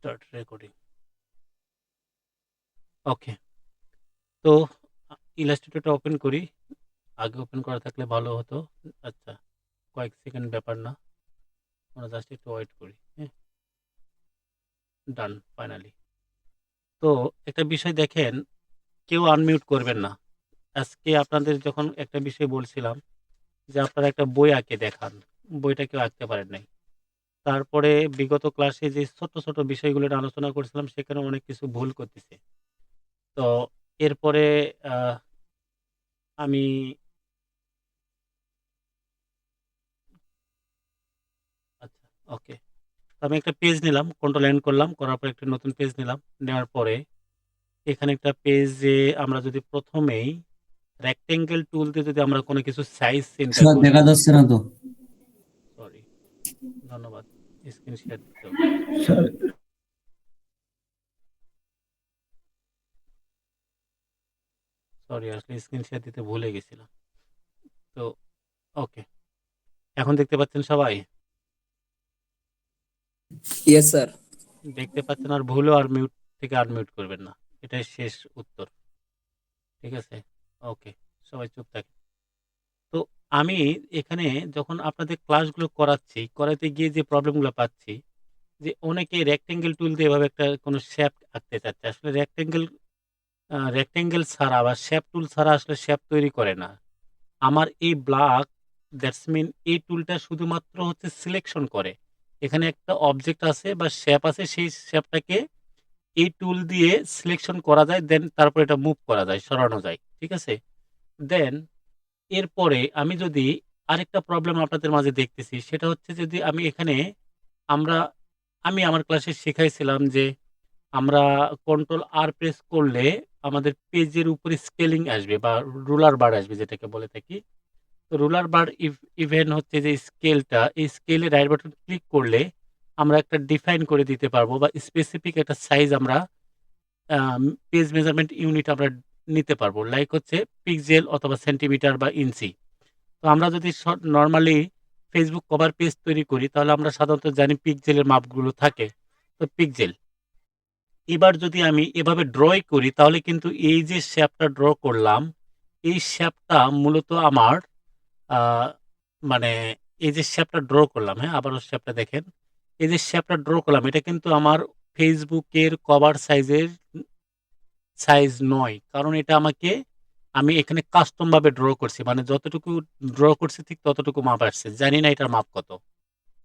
Start recording. ওকে, তো ইলাস্ট্রেটরটা open করি। আগে ওপেন করা থাকলে ভালো হতো। আচ্ছা, কয়েক সেকেন্ড ব্যাপার না, আমরা জাস্ট একটু ওয়েট করি। হ্যাঁ, ডান ফাইনালি। তো একটা বিষয় দেখেন, কেউ আনমিউট করবেন না। আজকে আপনাদের যখন একটা বিষয় বলছিলাম যে আপনারা একটা বই আঁকে দেখান, বইটা কেউ আঁকতে পারেন নাই। তারপরে বিগত ক্লাসে যে ছোট ছোট বিষয়গুলো নিয়ে আলোচনা করছিলাম সেখানে অনেক কিছু ভুল করতেছে। তো এরপরে আমি আচ্ছা, ওকে, আমি একটা পেজ নিলাম, কন্ট্রোল এন্ড করলাম, করার পর একটা নতুন পেজ নিলাম। নেওয়ার পরে এখানে একটা পেজে আমরা যদি প্রথমেই রেক্টেঙ্গেল টুল দিয়ে যদি আমরা কোনো কিছু সাইজ চিন্তা স্যার করি। দেখা যাচ্ছে না তো। সরি, ধন্যবাদ। স্ক্রিন শেয়ার দিতে হবে। স্যার সরি, আসলে স্ক্রিন শেয়ার দিতে ভুলে গেছিলাম। তো ওকে, এখন দেখতে পাচ্ছেন সবাই? Yes sir. দেখতে পাচ্ছেন, আর ভুলেও আর মিউট থেকে আনমিউট করবেন না। এটাই শেষ উত্তর। ঠিক আছে, ওকে, সবাই চুপ থাকে। তো আমি এখানে যখন আপনাদের ক্লাসগুলো করাচ্ছি, করাতে গিয়ে যে প্রবলেমগুলো পাচ্ছি, যে অনেকে রেক্টেঙ্গেল টুল দিয়ে এভাবে একটা কোনো শেপ আঁকতে চাচ্ছে। আসলে রেক্টেঙ্গেল ছাড়া বা শেপ টুল ছাড়া আসলে শেপ তৈরি করে না। আমার এই ব্লক, দ্যাটস মিন এই টুলটা শুধুমাত্র হচ্ছে সিলেকশন করে। এখানে একটা অবজেক্ট আছে বা শেপ আছে, সেই শেপটাকে এই টুল দিয়ে সিলেকশন করা যায়, দেন তারপর এটা মুভ করা যায়, সরানো যায়। ঠিক আছে? দেন এরপরে আমি যদি আরেকটা প্রবলেম আপনাদের মাঝে দেখতেছি, সেটা হচ্ছে যদি আমি এখানে আমরা আমি আমার ক্লাসে শিখাইছিলাম যে আমরা কন্ট্রোল আর প্রেস করলে আমাদের পেজের উপরে স্কেলিং আসবে বা রুলার বার আসবে, যেটাকে বলে থাকি। তো রুলার বার ইভেন হচ্ছে যে স্কেলটা, এই স্কেলে রাইট বাটন ক্লিক করলে আমরা একটা ডিফাইন করে দিতে পারবো বা স্পেসিফিক একটা সাইজ আমরা পেজ মেজারমেন্ট ইউনিট আমরা নিতে পারবো, লাইক হচ্ছে পিক্সেল অথবা সেন্টিমিটার বা ইঞ্চি। তো আমরা যদি নর্মালি ফেসবুক কভার পেজ তৈরি করি, তাহলে আমরা সাধারণত জানি পিক্সেলের মাপগুলো থাকে। তো পিক্সেল, এবার যদি আমি এভাবে ড্রই করি, তাহলে কিন্তু এই যে শেপটা ড্র করলাম, এই শেপটা মূলত আমার আহ, মানে এই যে শেপটা ড্র করলাম, হ্যাঁ, আবারও শেপটা দেখেন। এই যে শেপটা ড্র করলাম, এটা কিন্তু আমার ফেসবুকের কভার সাইজের সাইজ নয়, কারণ এটা আমি এখানে কাস্টম ভাবে ড্র করছি, মানে যতটুকু ড্র করছি ঠিক ততটুকু মাপ আসছে, জানি না এটার মাপ কত।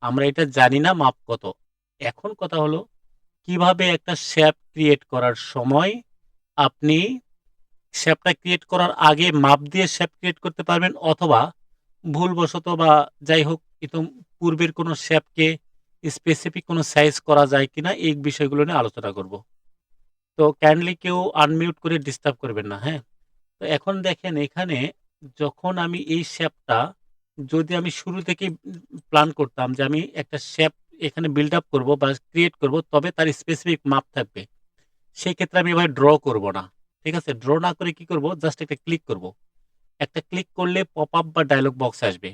আমরা এটা জানি না মাপ কত। এখন কথা হলো, কিভাবে একটা শেপ ক্রিয়েট করার সময় আপনি শেপটা ক্রিয়েট করার আগে মাপ দিয়ে শেপ ক্রিয়েট করতে পারবেন, অথবা ভুলবশত বা যাই হোক পূর্বের কোনো শেপকে স্পেসিফিক কোনো সাইজ করা যায় কিনা, এই বিষয়গুলো নিয়ে আলোচনা করব। তো কাইন্ডলি কেউ আনমিউট করে ডিস্টার্ব করবেন না, হ্যাঁ। তো এখন দেখেন এখানে, যখন আমি এই শেপটা, যদি আমি শুরু থেকে প্ল্যান করতাম যে আমি একটা শেপ এখানে বিল্ড আপ করবো বা ক্রিয়েট করব, তবে তার স্পেসিফিক মাপ থাকবে, সেই ক্ষেত্রে আমি এভাবে ড্র করব না। ঠিক আছে, ড্র না করে কি করব, জাস্ট একটা ক্লিক করব। একটা ক্লিক করলে পপ আপ বা ডায়লগ বক্স আসবে।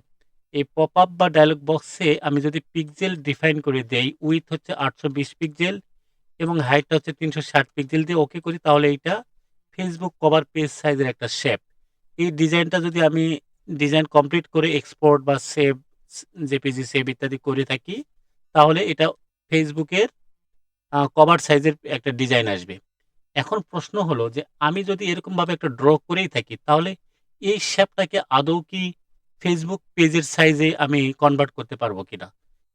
এই পপ আপ বা ডায়লগ বক্সে আমি যদি পিক্সেল ডিফাইন করে দেই, উইথ হচ্ছে 820 পিক্সেল এবং হাইটটা হচ্ছে 360 পিক্সেল দিয়ে ওকে করি, তাহলে এইটা ফেসবুক কভার পেজ সাইজের একটা শেপ। এই ডিজাইনটা যদি আমি ডিজাইন কমপ্লিট করে এক্সপোর্ট বা সেভ, জেপিজি সেভ ইত্যাদি করে থাকি, তাহলে এটা ফেসবুকের কভার সাইজের একটা ডিজাইন আসবে। এখন প্রশ্ন হলো যে আমি যদি এরকম ভাবে একটা ড্র করেই থাকি, তাহলে এই শেপটাকে আদৌ কি ফেসবুক পেজের সাইজে আমি কনভার্ট করতে পারবো কিনা।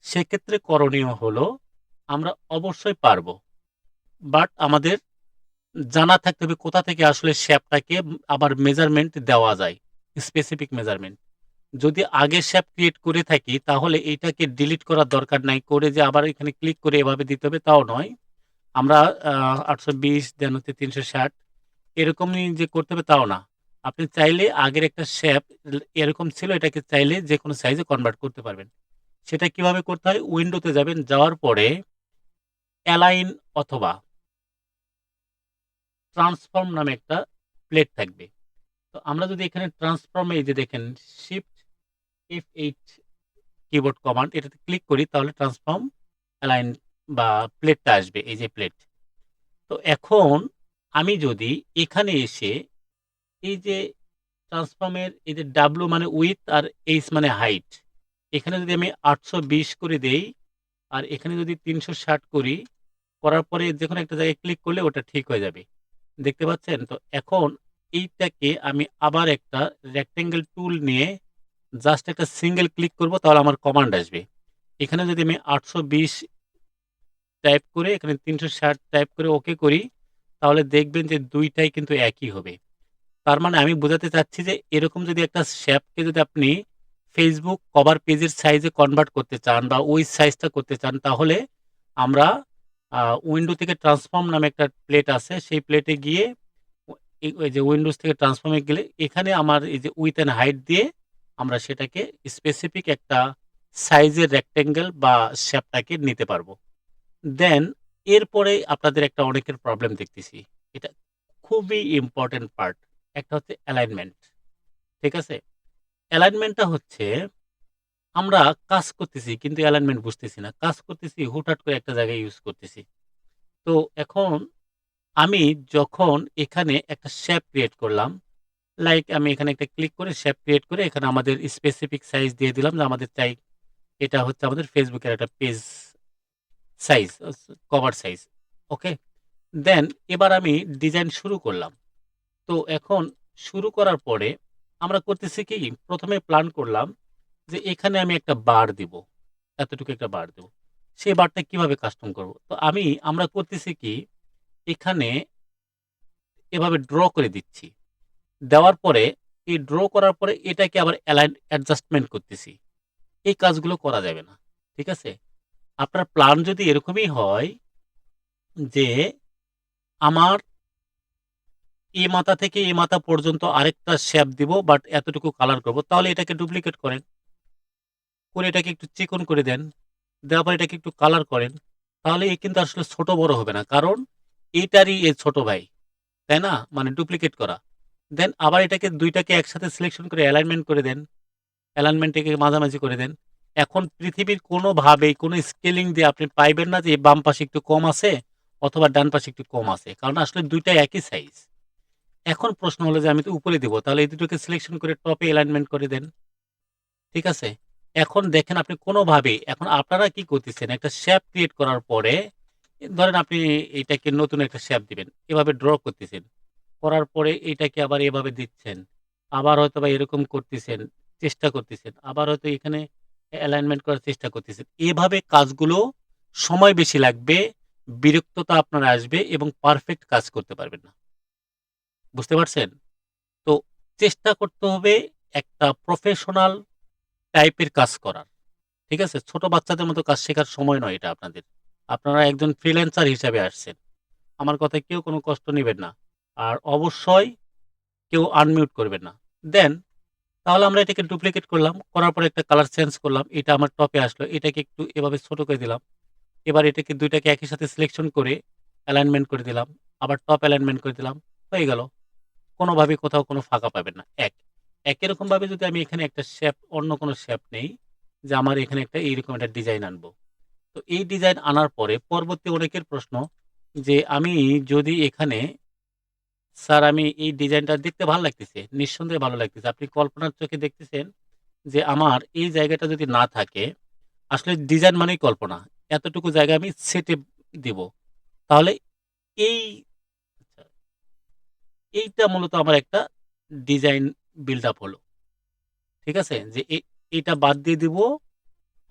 সেক্ষেত্রে করণীয় হলো, আমরা অবশ্যই পারবো, বাট আমাদের জানা থাকতে হবে কোথা থেকে আসলে শেপটাকে আবার মেজারমেন্ট দেওয়া যায়, স্পেসিফিক মেজারমেন্ট। যদি আগে শেপ ক্রিয়েট করে থাকি, তাহলে এইটাকে ডিলিট করার দরকার নাই, করে যে আবার এখানে ক্লিক করে এভাবে দিতে হবে তাও নয়। আমরা 820 দেন হচ্ছে 360 এরকমই যে করতে হবে তাও না। আপনি চাইলে আগের একটা শেপ এরকম ছিল, এটাকে চাইলে যে কোনো সাইজে কনভার্ট করতে পারবেন। সেটা কিভাবে করতে হয়, উইন্ডোতে যাবেন, যাওয়ার পরে অ্যালাইন অথবা ট্রান্সফর্ম নামে একটা প্লেট থাকবে। তো আমরা যদি এখানে ট্রান্সফর্মে, এই যে দেখেন, শিফট F8 কিবোর্ড কমান্ড, এটাতে ক্লিক করি, তাহলে ট্রান্সফর্ম অ্যালাইন বা প্লেটটা আসবে, এই যে প্লেট। তো এখন আমি যদি এখানে এসে এই যে ট্রান্সফর্মের এই যে ডাব্লু মানে উইথ আর এইচ মানে হাইট, এখানে যদি আমি 820 করে দেই আর এখানে যদি 360 করি, করার পরে যেকোনো একটা জায়গায় ক্লিক করলে ওটা ঠিক হয়ে যাবে। দেখতে পাচ্ছেন? তো এখন এইটাকে আমি আবার একটা রেক্টেঙ্গেল টুল নিয়ে জাস্ট একটা সিঙ্গেল ক্লিক করব, তাহলে আমার কমান্ড আসবে। এখানে যদি আমি 820 টাইপ করে এখানে 360 টাইপ করে ওকে করি, তাহলে দেখবেন যে ২ টাই কিন্তু একই হবে। তার মানে আমি বোঝাতে চাচ্ছি যে এরকম যদি একটা শ্যাপকে যদি আপনি Facebook কভার পেজের সাইজে কনভার্ট করতে চান বা ওই সাইজটা করতে চান, তাহলে আমরা উইন্ডো থেকে ট্রান্সফর্ম নামে একটা প্লেট আছে, সেই প্লেটে গিয়ে ওই যে উইন্ডোজ থেকে ট্রান্সফর্মে গেলে এখানে আমার এই যে উইথ অ্যান্ড হাইট দিয়ে আমরা সেটাকে স্পেসিফিক একটা সাইজের রেক্টেঙ্গেল বা শ্যাপটাকে নিতে পারবো। দেন এরপরে আপনাদের একটা অনেকের প্রবলেম দেখতেছি। এটা খুবই ইম্পর্টেন্ট পার্ট। একটা হচ্ছে অ্যালাইনমেন্ট। ঠিক আছে? অ্যালাইনমেন্টটা হচ্ছে আমরা কাজ করতেছি কিন্তু অ্যালাইনমেন্ট বুঝতেছি না। কাজ করতেছি হুটহাট করে একটা জায়গায় ইউজ করতেছি। তো এখন আমি যখন এখানে একটা শেপ ক্রিয়েট করলাম, লাইক আমি এখানে একটা ক্লিক করে শেপ ক্রিয়েট করে এখানে আমাদের স্পেসিফিক সাইজ দিয়ে দিলাম যে আমাদের চাই এটা হচ্ছে আমাদের ফেসবুকের একটা পেজ সাইজ, কভার সাইজ। ওকে? দেন এবার আমি ডিজাইন শুরু করলাম। তো এখন শুরু করার পরে আমরা করতেছি কি, ১ম এ প্ল্যান করলাম যে এখানে আমি একটা বার দিব। এতটুকু একটা বার দেব। সেই বারটা কিভাবে কাস্টম করব? তো আমরা করতেছি কি, এখানে এভাবে ড্র করে দিচ্ছি। দেওয়ার পরে এই ড্র করার পরে এটাকে আবার অ্যাডজাস্টমেন্ট করতেছি। এই কাজগুলো করা যাবে না। ঠিক আছে? আপনার প্ল্যান যদি এরকমই হয় যে আমার এ মাথা থেকে এ মাথা পর্যন্ত আরেকটা শেপ দিব বাট এতটুকু কালার করব, তাহলে এটাকে ডুপ্লিকেট করেন। করে এটাকে একটু চিকন করে দেন। দেওয়ার পর এটাকে একটু কালার করেন। তাহলে এ কিন্তু আসলে ছোট বড় হবে না। কারণ এইটারই এর ছোট ভাই। তাই না? মানে ডুপ্লিকেট করা। দেন আবার এটাকে ২ টাকে একসাথে সিলেকশন করে অ্যালাইনমেন্ট করে দেন। অ্যালাইনমেন্টটাকে মাঝামাঝি করে দেন। এখন পৃথিবীর কোনোভাবেই কোনো স্কেলিং দিয়ে আপনি পাইবেন না যে বাম পাশে একটু কম আছে অথবা ডান পাশে একটু কম আছে। কারণ আসলে ২ টাই একই সাইজ। এখন প্রশ্ন হলো যে আমি তো উপরে দিব। তাহলে এই দুটোকে সিলেকশন করে টপে অ্যালাইনমেন্ট করে দেন। ঠিক আছে? এখন দেখেন আপনি কোনোভাবেই এখন আপনারা কি করতেছেন, একটা শেপ ক্রিয়েট করার পরে ধরেন আপনি এইটাকে নতুন একটা শেপ দিবেন। এভাবে ড্র করতেছেন। করার পরে এইটাকে আবার এভাবে দিচ্ছেন। আবার হয়তোবা এরকম করতেছেন, চেষ্টা করতেছেন। আবার হয়তো এখানে অ্যালাইনমেন্ট করার চেষ্টা করতেছেন। এভাবে কাজগুলো সময় বেশি লাগবে, বিরক্ততা আপনার আসবে এবং পারফেক্ট কাজ করতে পারবেন না। বুঝতে পারছেন? তো চেষ্টা করতে হবে একটা প্রফেশনাল টাইপের কাজ করার। ঠিক আছে? ছোট বাচ্চাদের মতো কাজ শেখার সময় নয় এটা আপনাদের। আপনারা একজন ফ্রিল্যান্সার হিসাবে আসছেন। আমার কথায় কেউ কোনো কষ্ট নিবেন না। আর অবশ্যই কেউ আনমিউট করবেন না। দেন তাহলে আমরা এটাকে ডুপ্লিকেট করলাম। করার পরে একটা কালার চেঞ্জ করলাম। এটা আমার টপে আসলো। এটাকে একটু এভাবে ছোট করে দিলাম। এবার এটাকে ২ টাকে একই সাথে সিলেকশন করে অ্যালাইনমেন্ট করে দিলাম। আবার টপ অ্যালাইনমেন্ট করে দিলাম। হয়ে গেল। কোনোভাবেই কোথাও কোনো ফাঁকা পাবেন না। একই রকমভাবে যদি আমি এখানে একটা শেপ অন্য কোনো শেপ নেই, যে আমার এখানে একটা এইরকম একটা ডিজাইন আনবো। তো এই ডিজাইন আনার পরে পরবর্তী অনেকের প্রশ্ন যে আমি যদি এখানে স্যার আমি এই ডিজাইনটা দেখতে ভালো লাগতেছে, নিঃসন্দেহে ভালো লাগতেছে। আপনি কল্পনার চোখে দেখতেছেন যে আমার এই জায়গাটা যদি না থাকে, আসলে ডিজাইন মানেই কল্পনা। এতটুকু জায়গা আমি সেটে দিব। তাহলে এই আচ্ছা, এইটা মূলত আমার একটা ডিজাইন বিল্ড আপ হলো। ঠিক আছে? যে এইটা বাদ দিয়ে দিব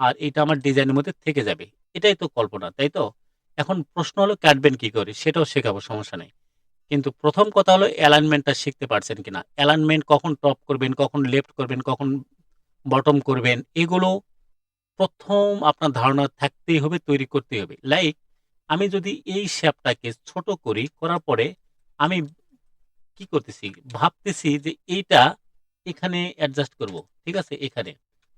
আর এইটা আমার ডিজাইনের মধ্যে থেকে যাবে। এটাই তো কল্পনা, তাই তো? এখন প্রশ্ন হলো কাটবেন কি করে? সেটাও শেখাবো, সমস্যা নেই। কিন্তু ১ম কথা হলো অ্যালাইনমেন্টটা শিখতে পারছেন কিনা? অ্যালাইনমেন্ট কখন টপ করবেন, কখন লেফট করবেন, কখন বটম করবেন, এগুলো ১ম আপনার ধারণা থাকতেই হবে, তৈরি করতেই হবে। লাইক আমি যদি এই শেপটাকে ছোট করি, করার পরে আমি কি করতেছি? ভাবতেছি যে এইটা এখানে অ্যাডজাস্ট করব। ঠিক আছে? এখানে।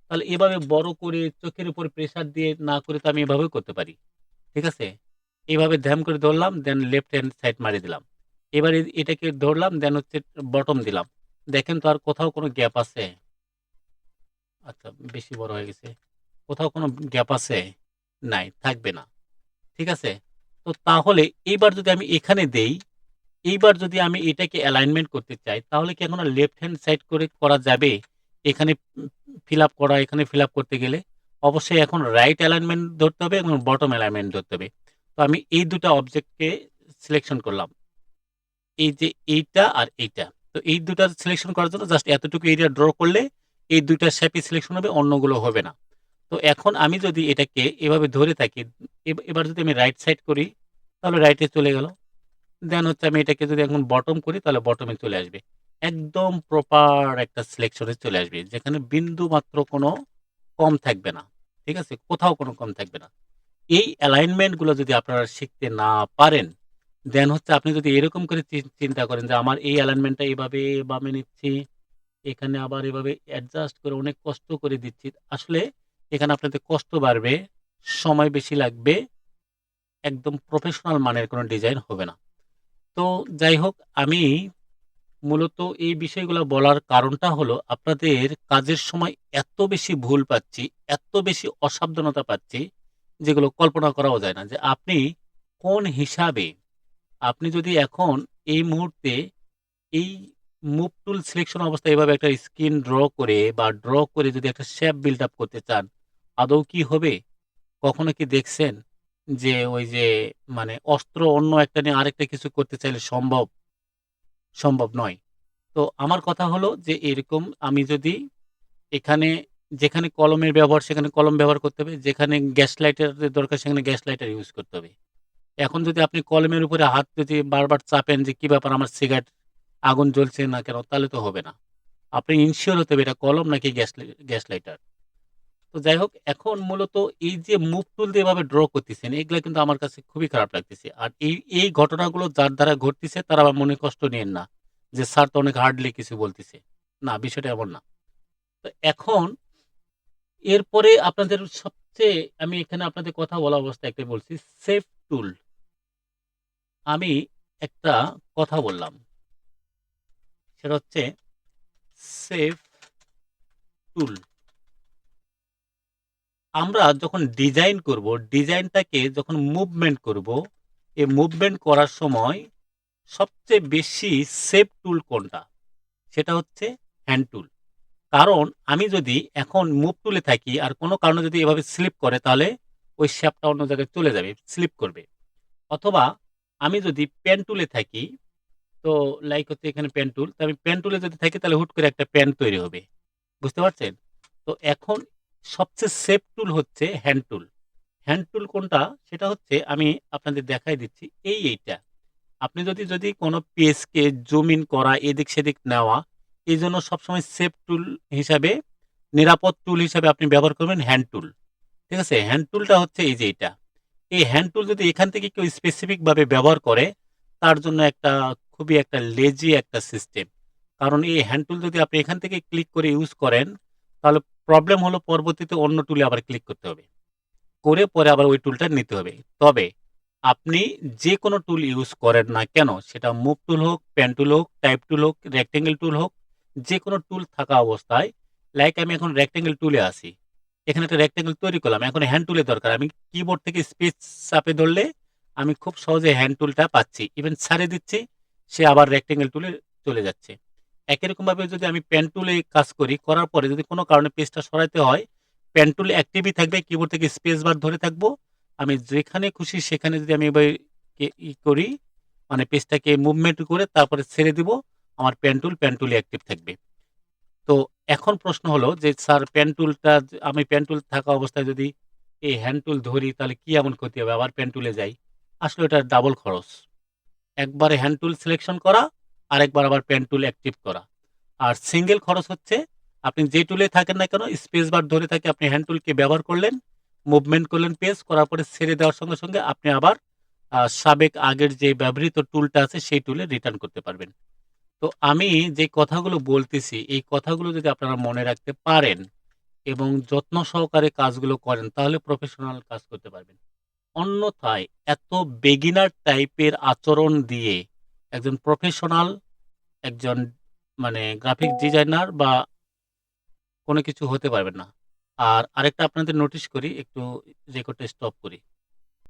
তাহলে এভাবে বড় করে চোখের উপর প্রেশার দিয়ে না করে তো আমি এভাবেও করতে পারি। ঠিক আছে? এভাবে ধ্যাম করে ধরলাম, দেন লেফট হ্যান্ড সাইড মারিয়ে দিলাম। এবারে এটাকে ধরলাম, দেন হচ্ছে বটম দিলাম। দেখেন তো আর কোথাও কোনো গ্যাপ আছে? আচ্ছা, বেশি বড় হয়ে গেছে। কোথাও কোনো গ্যাপ আছে? নাই, থাকবে না। ঠিক আছে? তো তাহলে এইবার যদি আমি এখানে দেই, এইবার যদি আমি এটাকে অ্যালাইনমেন্ট করতে চাই, তাহলে কি এখন আর লেফট হ্যান্ড সাইড করে করা যাবে? এখানে ফিল আপ করা, এখানে ফিল আপ করতে গেলে? অবশ্যই এখন রাইট অ্যালাইনমেন্ট ধরতে হবে এবং বটম অ্যালাইনমেন্ট ধরতে হবে। তো আমি এই ২ টা অবজেক্টকে সিলেকশন করলাম। এই যে এইটা আর এইটা। তো এই ২ টা সিলেকশন করার জন্য জাস্ট এতটুকু এরিয়া ড্র করলে এই ২ টা শেপই সিলেকশন হবে, অন্যগুলো হবে না। তো এখন আমি যদি এটাকে এভাবে ধরে থাকি, এবার যদি আমি রাইট সাইড করি, তাহলে রাইটে চলে গেল। দেন হচ্ছে আমি এটাকে যদি এখন বটম করি, তাহলে বটমে চলে আসবে। একদম প্রপার একটা সিলেকশনে চলে আসবে, যেখানে বিন্দু মাত্র কোনো কম থাকবে না। ঠিক আছে? কোথাও কোনো কম থাকবে না। এই অ্যালাইনমেন্ট গুলো যদি আপনারা শিখতে না পারেন, দেন হচ্ছে আপনি যদি এরকম করে চিন্তা করেন যে আমার এই অ্যালাইনমেন্টটা এভাবে বামে নিচ্ছি, এখানে আবার এভাবে অ্যাডজাস্ট করে অনেক কষ্ট করে দিচ্ছি। আসলে এখানে আপনাদের কষ্ট বাড়বে, সময় বেশি লাগবে, একদম প্রফেশনাল মানের কোনো ডিজাইন হবে না। তো যাই হোক, আমি মূলত এই বিষয়গুলো বলার কারণটা হলো আপনাদের কাজের সময় এত বেশি ভুল পাচ্ছি, এত বেশি অসাবধানতা পাচ্ছি, যেগুলো কল্পনা করাও যায় না। যে আপনি কোন হিসাবে, আপনি যদি এখন এই মুহূর্তে এই মুভ টুল সিলেকশন অবস্থায় এভাবে একটা স্ক্রিন ড্র করে বা ড্র করে যদি একটা শেপ বিল্ড আপ করতে চান, আদৌ কি হবে? কখনো কি দেখছেন যে ওই যে মানে অস্ত্র অন্য একটা নিয়ে আরেকটা কিছু করতে চাইলে সম্ভব? সম্ভব নয়। তো আমার কথা হলো যে এরকম আমি যদি এখানে, যেখানে কলমের ব্যবহার সেখানে কলম ব্যবহার করতে হবে, যেখানে গ্যাস লাইটার দরকার সেখানে গ্যাস লাইটার ইউজ করতে হবে। এখন যদি আপনি কলমের উপরে হাত যদি বারবার চাপেন যে কি ব্যাপার আমার সিগারেট আগুন জ্বলছে না কেন? তাহলে তো হবে না। আপনি ইনশিওর হতে হবে এটা কলম নাকি গ্যাস লাইটার। তো যাই হোক, এখন মূলত এই যে মুভ টুল দিয়ে এভাবে ড্র করতেছেন, এগুলা কিন্তু আমার কাছে খুবই খারাপ লাগতেছে। আর এই ঘটনাগুলো যার দ্বারা ঘটতেছে তারা আবার মনে কষ্ট নিয়েন না। যে স্যার তো অনেক হার্ডলি কিছু বলতেছে। না, বিষয়টা এমন না। তো এখন এরপরে আপনাদের সবচেয়ে, আমি এখানে আপনাদের কথা বলা অবস্থায় একটা বলছি, সেফ টুল। আমি একটা কথা বললাম। সেটা হচ্ছে সেফ টুল। আমরা যখন ডিজাইন করব, ডিজাইনটাকে যখন মুভমেন্ট করব, এই মুভমেন্ট করার সময় সবচেয়ে বেশি সেফ টুল কোনটা? সেটা হচ্ছে হ্যান্ড টুল। কারণ আমি যদি এখন মুভ টুলে থাকি আর কোনো কারণে যদি এভাবে স্লিপ করে, তাহলে ওই শেপটা অন্য জায়গায় চলে যাবে, স্লিপ করবে। অথবা আমি যদি পেন টুলে থাকি, তো লাইক হচ্ছে এখানে পেন টুল, তো আমি পেন টুলে যদি থাকি তাহলে হুট করে একটা পেন তৈরি হবে। বুঝতে পারছেন? তো এখন সবচেয়ে সেফ টুল হচ্ছে হ্যান্ড টুল। হ্যান্ড টুল কোনটা? সেটা হচ্ছে আমি আপনাদের দেখাই দিচ্ছি। এইটা। আপনি যদি কোনো পেজকে জুম ইন করা, এদিক সেদিক নেওয়া, এজন্য সবসময় সেফ টুল হিসাবে, নিরাপদ টুল হিসাবে আপনি ব্যবহার করবেন হ্যান্ড টুল। ঠিক আছে? হ্যান্ড টুলটা হচ্ছে এই যে এইটা। এই হ্যান্ড টুল যদি এখান থেকে কেউ স্পেসিফিক ভাবে ব্যবহার করে, তার জন্য একটা খুবই একটা লেজি একটা সিস্টেম। কারণ এই হ্যান্ড টুল যদি আপনি এখান থেকে ক্লিক করে ইউজ করেন, তাহলে প্রবলেম হলো পরবর্তীতে অন্য টুলে আবার ক্লিক করতে হবে। করে পরে আবার ওই টুলটা নিতে হবে। তবে আপনি যে কোনো টুল ইউজ করেন না কেন, সেটা মুভ টুল হোক, পেন টুল হোক, টাইপ টুল হোক, রেক্টেঙ্গেল টুল হোক, যে কোনো টুল থাকা অবস্থায়, লাইক আমি এখন রেক্টেঙ্গেল টুলে আছি। এখানে একটা রেক্টেঙ্গেল তৈরি করলাম। এখন হ্যান্ড টুলের দরকার। আমি কিবোর্ড থেকে স্পেস চাপে ধরলে আমি খুব সহজে হ্যান্ড টুলটা পাচ্ছি। ইভেন ছাড়ে দিচ্ছি, সে আবার রেক্টেঙ্গেল টুলে চলে যাচ্ছে। একই রকমভাবে যদি আমি পেন টুলে কাজ করি, করার পরে যদি কোনো কারণে পেজটা সরাইতে হয়, পেন টুল অ্যাক্টিভই থাকবে, কিবোর্ড থেকে স্পেস বার ধরে থাকবো। আমি যেখানে খুশি সেখানে যদি আমি এবার করি, মানে পেজটাকে মুভমেন্ট করে তারপরে ছেড়ে দিব, আমার পেন টুলই অ্যাক্টিভ থাকবে। তো এখন প্রশ্ন হলো যে স্যার পেন টুলটা, আমি পেন টুল থাকা অবস্থায় যদি এই হ্যান্ড টুল ধরি তাহলে কি এমন ক্ষতি হবে? আবার পেন টুলে যাই। আসলে এটা ডাবল খরচ। একবারে হ্যান্ড টুল সিলেকশন করা, আরেকবার আবার পেন টুল অ্যাক্টিভ করা। আর সিঙ্গেল খরচ হচ্ছে আপনি যে টুলে থাকেন না কেন, স্পেস বার ধরে থাকে আপনি হ্যান্ড টুলকে ব্যবহার করলেন, মুভমেন্ট করলেন পেজ করার পরে ছেড়ে দেওয়ার সঙ্গে সঙ্গে আপনি আবার সাবেক আগের যে ব্যবহৃত টুলটা আছে সেই টুলে রিটার্ন করতে পারবেন। তো আমি যে কথাগুলো বলতেছি, এই কথাগুলো যদি আপনারা মনে রাখতে পারেন এবং যত্ন সহকারে কাজগুলো করেন, তাহলে প্রফেশনাল কাজ করতে পারবেন। অন্যথায় এত বেগিনার টাইপের আচরণ দিয়ে একজন প্রফেশনাল, একজন মানে গ্রাফিক ডিজাইনার বা কোনো কিছু হতে পারবেন না। আর আরেকটা আপনাদের নোটিশ করি, একটু রেকর্ডটা স্টপ করি।